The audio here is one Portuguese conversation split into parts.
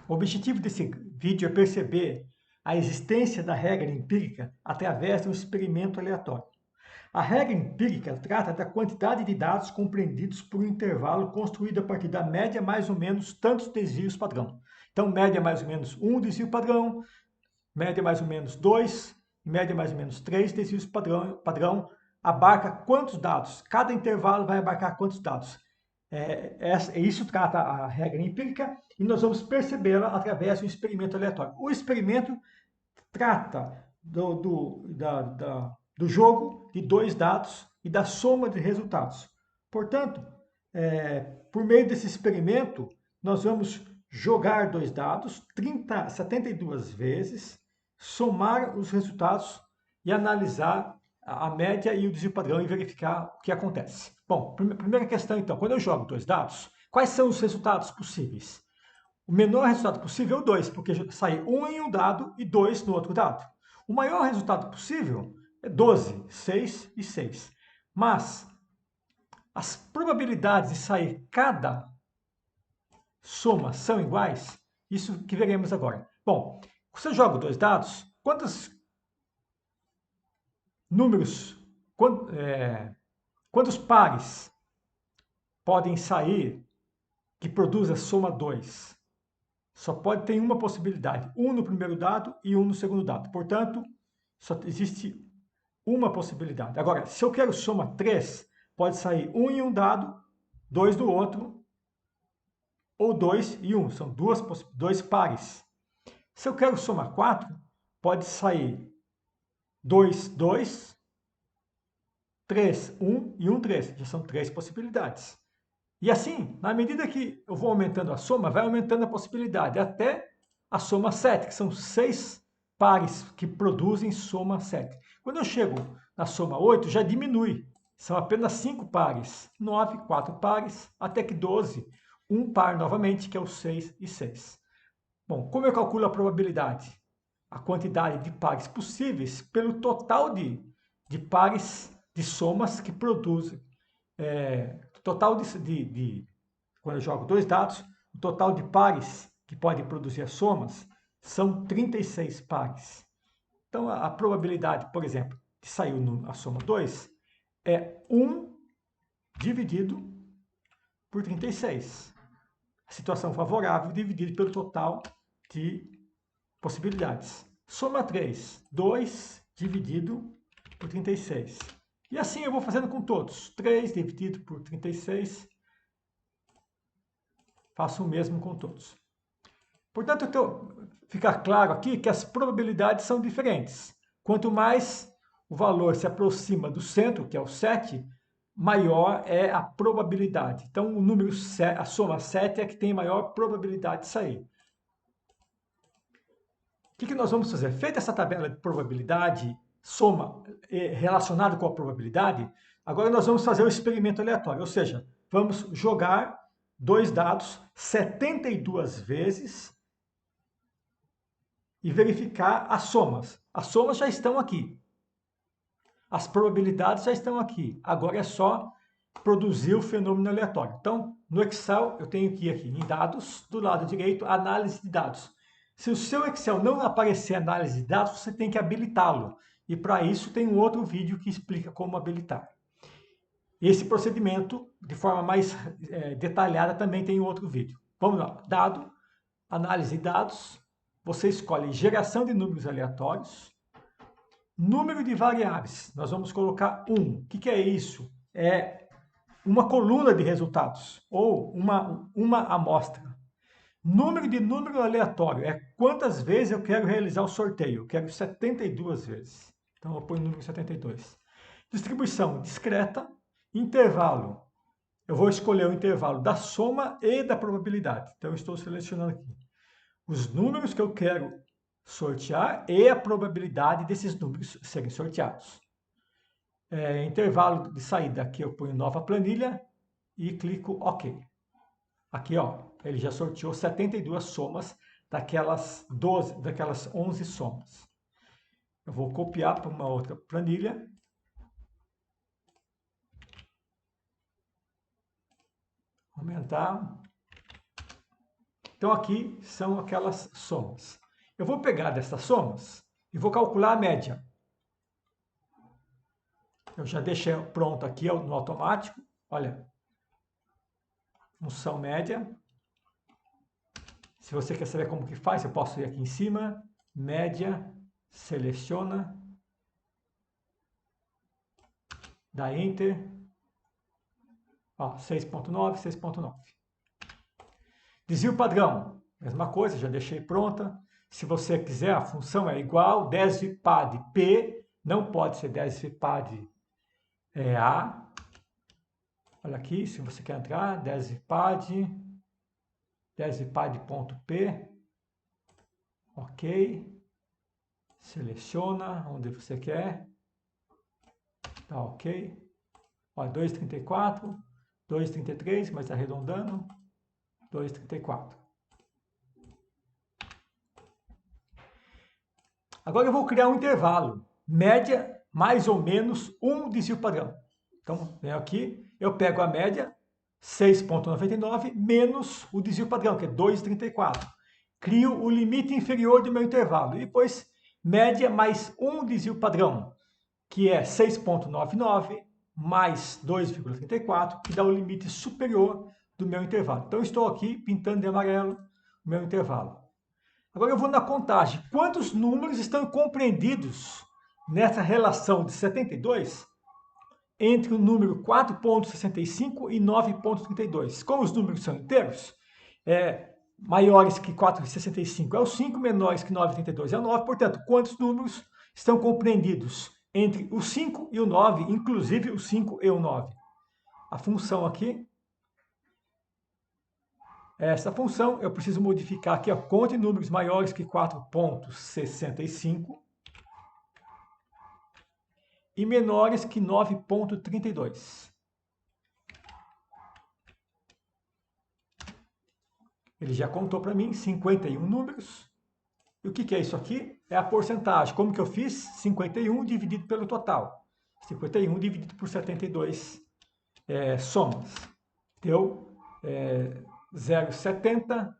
O objetivo desse vídeo é perceber a existência da regra empírica através de um experimento aleatório. A regra empírica trata da quantidade de dados compreendidos por um intervalo construído a partir da média mais ou menos tantos desvios padrão. Então, média mais ou menos um desvio padrão, média mais ou menos 2, média mais ou menos 3 desvios padrão abarca quantos dados? Cada intervalo vai abarcar quantos dados? Isso trata a regra empírica e nós vamos percebê-la através de um experimento aleatório. O experimento trata do jogo de dois dados e da soma de resultados. Portanto, por meio desse experimento, nós vamos jogar dois dados 72 vezes, somar os resultados e analisar a média e o desvio padrão e verificar o que acontece. Bom, primeira questão então, quando eu jogo dois dados, quais são os resultados possíveis? O menor resultado possível é o 2, porque sai 1 em um dado e 2 no outro dado. O maior resultado possível é 12, 6 e 6. Mas as probabilidades de sair cada soma são iguais? Isso que veremos agora. Bom, você joga dois dados, quantos números, quantos pares podem sair que produza soma 2? Só pode ter uma possibilidade, um no primeiro dado e um no segundo dado. Portanto, só existe uma possibilidade. Agora, se eu quero soma 3, pode sair um em um dado, dois do outro, ou 2 e 1. São dois pares. Se eu quero somar 4, pode sair 2, 2, 3, 1 e 1, 3. Já são três possibilidades. E assim, na medida que eu vou aumentando a soma, vai aumentando a possibilidade, até a soma 7, que são 6 pares que produzem soma 7. Quando eu chego na soma 8, já diminui. São apenas 5 pares. 9, 4 pares, até que 12, um par novamente, que é o 6 e 6. Bom, como eu calculo a probabilidade? A quantidade de pares possíveis pelo total de pares de somas que produzem. Total quando eu jogo dois dados, o total de pares que podem produzir as somas são 36 pares. Então, a probabilidade, por exemplo, de sair a soma 2 é 1 dividido por 36. A situação favorável dividido pelo total de possibilidades. Soma 3, 2 dividido por 36. E assim eu vou fazendo com todos. 3 dividido por 36. Faço o mesmo com todos. Portanto, ficar claro aqui que as probabilidades são diferentes. Quanto mais o valor se aproxima do centro, que é o 7, maior é a probabilidade. Então, o número, a soma 7 é que tem maior probabilidade de sair. O que nós vamos fazer? Feita essa tabela de probabilidade, soma relacionada com a probabilidade, agora nós vamos fazer o experimento aleatório, ou seja, vamos jogar dois dados 72 vezes e verificar as somas. As somas já estão aqui. As probabilidades já estão aqui. Agora é só produzir o fenômeno aleatório. Então, no Excel, eu tenho que ir aqui em dados, do lado direito, análise de dados. Se o seu Excel não aparecer análise de dados, você tem que habilitá-lo. E para isso tem um outro vídeo que explica como habilitar. Esse procedimento, de forma mais detalhada, também tem um outro vídeo. Vamos lá. Dado, análise de dados. Você escolhe geração de números aleatórios. Número de variáveis. Nós vamos colocar 1. O que é isso? É uma coluna de resultados ou uma amostra. Número de número aleatório é quantas vezes eu quero realizar o sorteio. Eu quero 72 vezes. Então eu ponho o número 72. Distribuição discreta. Intervalo. Eu vou escolher o intervalo da soma e da probabilidade. Então eu estou selecionando aqui os números que eu quero sortear e a probabilidade desses números serem sorteados. Intervalo de saída, aqui eu ponho nova planilha e clico OK. Aqui, ó, ele já sorteou 72 somas daquelas 11 somas. Eu vou copiar para uma outra planilha. Aumentar. Então, aqui são aquelas somas. Eu vou pegar dessas somas e vou calcular a média. Eu já deixei pronto aqui no automático. Olha, função média. Se você quer saber como que faz, eu posso ir aqui em cima, média, seleciona, dá Enter, 6.9, 6.9. Desvio padrão, mesma coisa, já deixei pronta. Se você quiser, a função é igual, desvipad P, não pode ser desvipad A. Olha aqui, se você quer entrar, desvipad.p, ok, seleciona onde você quer, tá ok, ó, 2,34, 2,33, mas arredondando, 2,34. Agora eu vou criar um intervalo, média mais ou menos um desvio padrão. Então, venho aqui, eu pego a média, 6,99, menos o desvio padrão, que é 2,34. Crio o limite inferior do meu intervalo. E depois, média mais um desvio padrão, que é 6,99, mais 2,34, que dá o limite superior do meu intervalo. Então, estou aqui pintando de amarelo o meu intervalo. Agora eu vou na contagem. Quantos números estão compreendidos nessa relação de 72 entre o número 4,65 e 9,32? Como os números são inteiros, maiores que 4,65 é o 5, menores que 9,32 é o 9. Portanto, quantos números estão compreendidos entre o 5 e o 9, inclusive o 5 e o 9? A função aqui, essa função, eu preciso modificar aqui, conte números maiores que 4,65 e menores que 9,32. Ele já contou para mim 51 números. E o que é isso aqui? É a porcentagem. Como que eu fiz? 51 dividido pelo total. 51 dividido por 72 somas. Deu 0,70,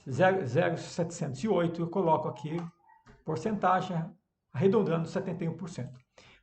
0,708. Eu coloco aqui porcentagem, arredondando 71%.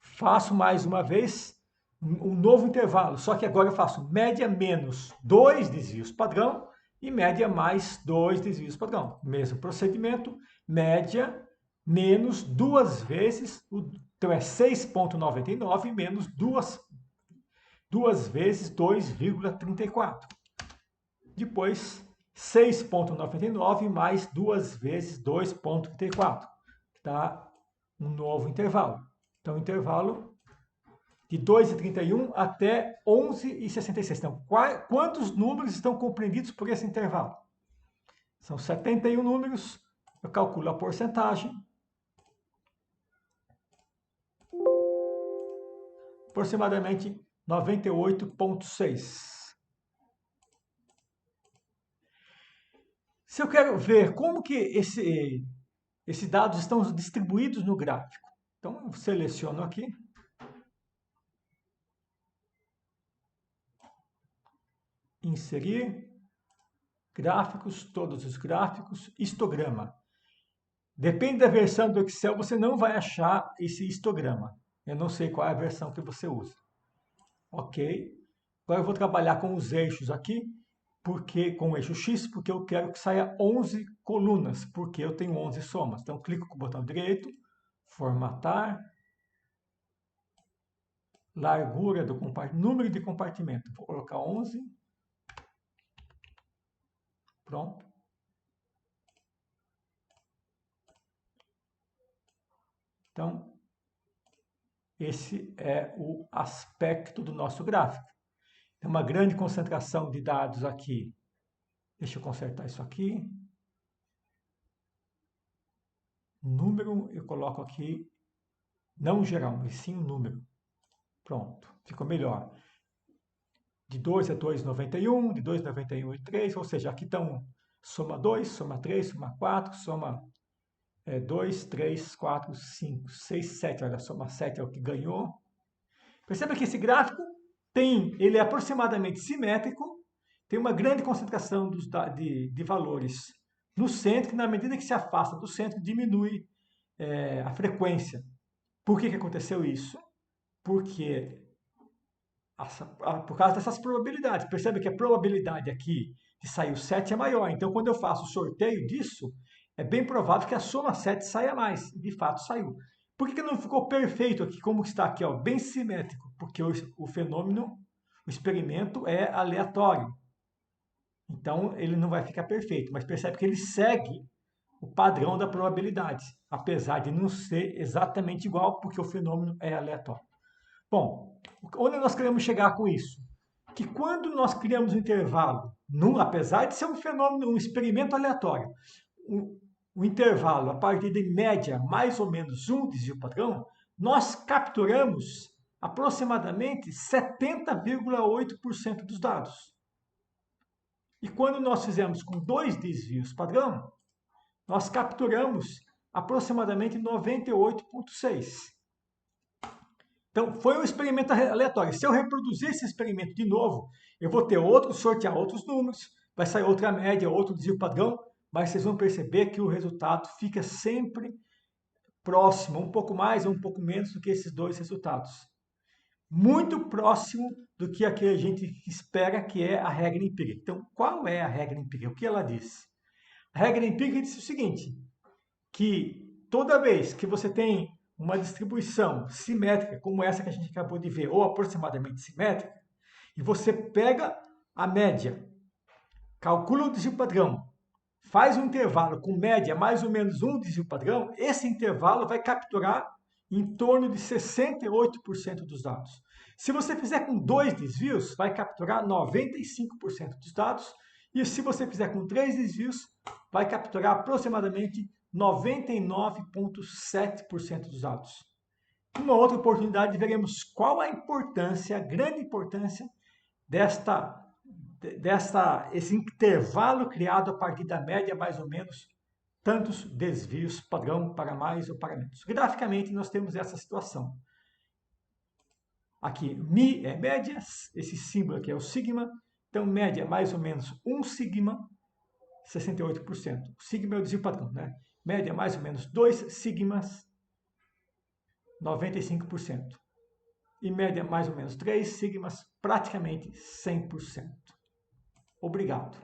Faço mais uma vez um novo intervalo, só que agora eu faço média menos 2 desvios padrão e média mais 2 desvios padrão. Mesmo procedimento, média menos 2 vezes, então é 6,99 menos 2 vezes 2,34. Depois, 6,99 mais 2 vezes 2,34. Dá um novo intervalo. Então, intervalo de 2,31 até 11,66. Então, quantos números estão compreendidos por esse intervalo? São 71 números. Eu calculo a porcentagem. Aproximadamente 98,6. Se eu quero ver como que esses dados estão distribuídos no gráfico, então eu seleciono aqui. Inserir, gráficos, todos os gráficos, histograma. Depende da versão do Excel, você não vai achar esse histograma. Eu não sei qual é a versão que você usa. Ok. Agora eu vou trabalhar com os eixos aqui, com o eixo X, porque eu quero que saia 11 colunas, porque eu tenho 11 somas. Então, clico com o botão direito, formatar, largura do compartimento, número de compartimento. Vou colocar 11. Pronto. Então, esse é o aspecto do nosso gráfico. Tem uma grande concentração de dados aqui. Deixa eu consertar isso aqui. Número, eu coloco aqui, não geral, mas sim o número. Pronto, ficou melhor. De 2 a 2,91, de 2,91 e 3, ou seja, aqui estão soma 2, soma 3, soma 4, soma 2, 3, 4, 5, 6, 7. Olha, soma 7 é o que ganhou. Perceba que esse gráfico ele é aproximadamente simétrico, tem uma grande concentração de valores no centro, que na medida que se afasta do centro, diminui a frequência. Por que aconteceu isso? Porque por causa dessas probabilidades. Percebe que a probabilidade aqui de sair o 7 é maior. Então, quando eu faço o sorteio disso, é bem provável que a soma 7 saia mais. De fato, saiu. Por que não ficou perfeito aqui, como está aqui, ó, bem simétrico? Porque o fenômeno, o experimento é aleatório. Então, ele não vai ficar perfeito. Mas percebe que ele segue o padrão da probabilidade, apesar de não ser exatamente igual, porque o fenômeno é aleatório. Bom, onde nós queremos chegar com isso? Que quando nós criamos um intervalo, apesar de ser um fenômeno, um experimento aleatório, um intervalo a partir de média mais ou menos um desvio padrão, nós capturamos aproximadamente 70,8% dos dados. E quando nós fizemos com 2 desvios padrão, nós capturamos aproximadamente 98,6%. Então, foi um experimento aleatório. Se eu reproduzir esse experimento de novo, eu vou ter sortear outros números, vai sair outra média, outro desvio padrão, mas vocês vão perceber que o resultado fica sempre próximo, um pouco mais ou um pouco menos do que esses dois resultados. Muito próximo do que a gente espera, que é a regra empírica. Então, qual é a regra empírica? O que ela diz? A regra empírica diz o seguinte, que toda vez que você tem uma distribuição simétrica, como essa que a gente acabou de ver, ou aproximadamente simétrica, e você pega a média, calcula o desvio padrão, faz um intervalo com média mais ou menos um desvio padrão, esse intervalo vai capturar em torno de 68% dos dados. Se você fizer com 2 desvios, vai capturar 95% dos dados, e se você fizer com 3 desvios, vai capturar aproximadamente 99,7% dos dados. Numa outra oportunidade, veremos qual a importância, a grande importância esse intervalo criado a partir da média, mais ou menos, tantos desvios padrão para mais ou para menos. Graficamente, nós temos essa situação. Aqui, Mi é média, esse símbolo aqui é o sigma, então média mais ou menos 1 sigma, 68%. O sigma é o desvio padrão, né? Média mais ou menos 2 sigmas, 95%. E média mais ou menos 3 sigmas, praticamente 100%. Obrigado.